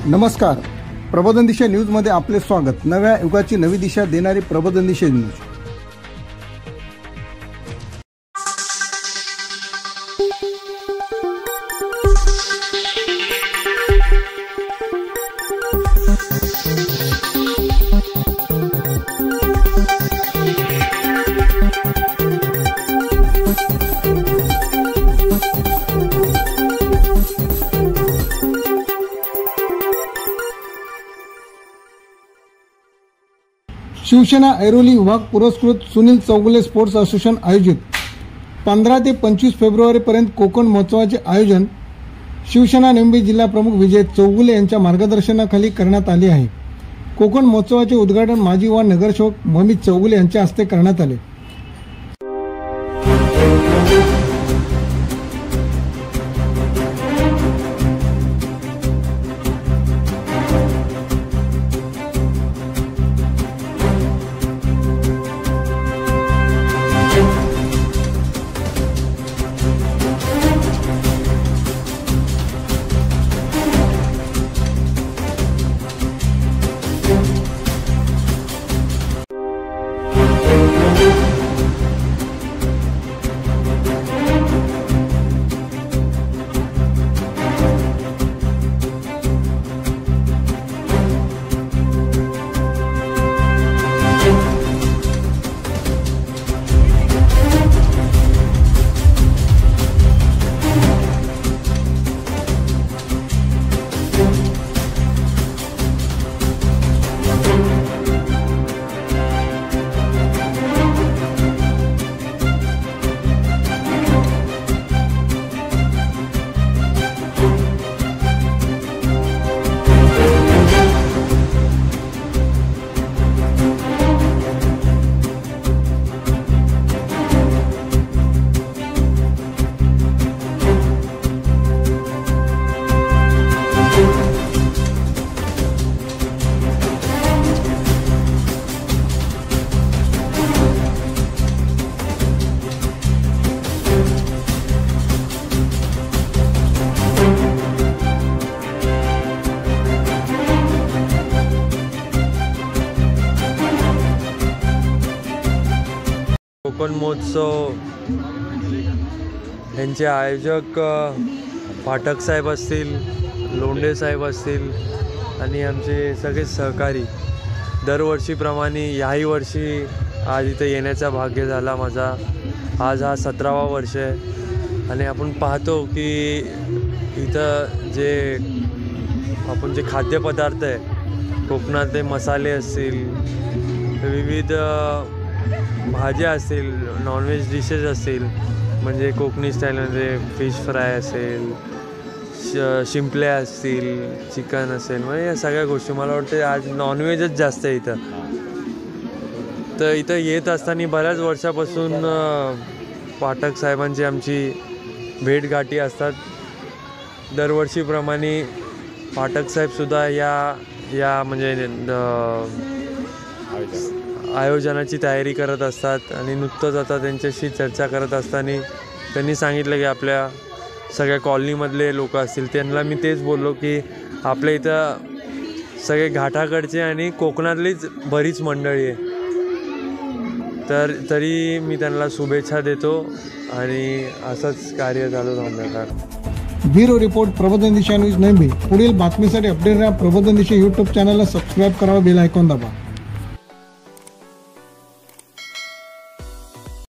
नमस्कार, प्रबोधन दिशा न्यूजमध्ये आपले स्वागत। नव्या युगाची नवी दिशा देणारी प्रबोधन दिशा न्यूज। शिवसेना ऐरोली विभाग पुरस्कृत सुनील चौगुले स्पोर्ट्स असोसिएशन आयोजित 15 ते 25 फेब्रुवारीपर्यंत कोकण महोत्सवाचे आयोजन शिवसेना निंबी जिल्हा प्रमुख विजय चौगुले यांच्या मार्गदर्शनाखाली करण्यात आले आहे। कोकण महोत्सवाचे उद्घाटन माजी व नगरसेवक ममित चौगुले यांच्या हस्ते करण्यात आले। कोकण महोत्सव यांचे आयोजक पाठक साहेब असतील, लोंढे साहेब असतील आणि आमचे सगळे सहकारी दरवर्षीप्रमाणे याही वर्षी आज इथे येण्याचा भाग्य झाला माझा। आज हा 17वा वर्ष आहे आणि आपण पाहतो की इथं जे आपण जे खाद्यपदार्थ आहे कोकणातले मसाले असतील, विविध भाज्या असतील, नॉनव्हेज डिशेस असतील, म्हणजे कोकणी स्टाईलमध्ये फिश फ्राय असेल, शिंपल्या असतील, चिकन असेल, म्हणजे या सगळ्या गोष्टी मला वाटते आज नॉनव्हेजच जास्त आहे इथं। तर इथं येत असताना बऱ्याच वर्षापासून पाठक साहेबांची आमची भेटगाठी असतात। दरवर्षीप्रमाणे पाठक साहेबसुद्धा या म्हणजे आयोजनाची तयारी करत असतात आणि नुकतंच आता त्यांच्याशी चर्चा करत असताना त्यांनी सांगितलं की आपल्या सगळ्या कॉलनीमधले लोक असतील त्यांना मी तेच बोललो की आपल्या इथं सगळे घाटाकडचे आणि कोकणातलीच बरीच मंडळी आहे, तर तरी मी त्यांना शुभेच्छा देतो आणि असंच कार्य चालू राहणार। ब्युरो रिपोर्ट, प्रबोधन दिशा न्यूज नेहमी। पुढील बातमीसाठी अपडेट राहा। प्रबोधन दिशा यूट्यूब चॅनलला सबस्क्राईब करा, बेल आयकॉन दाबा।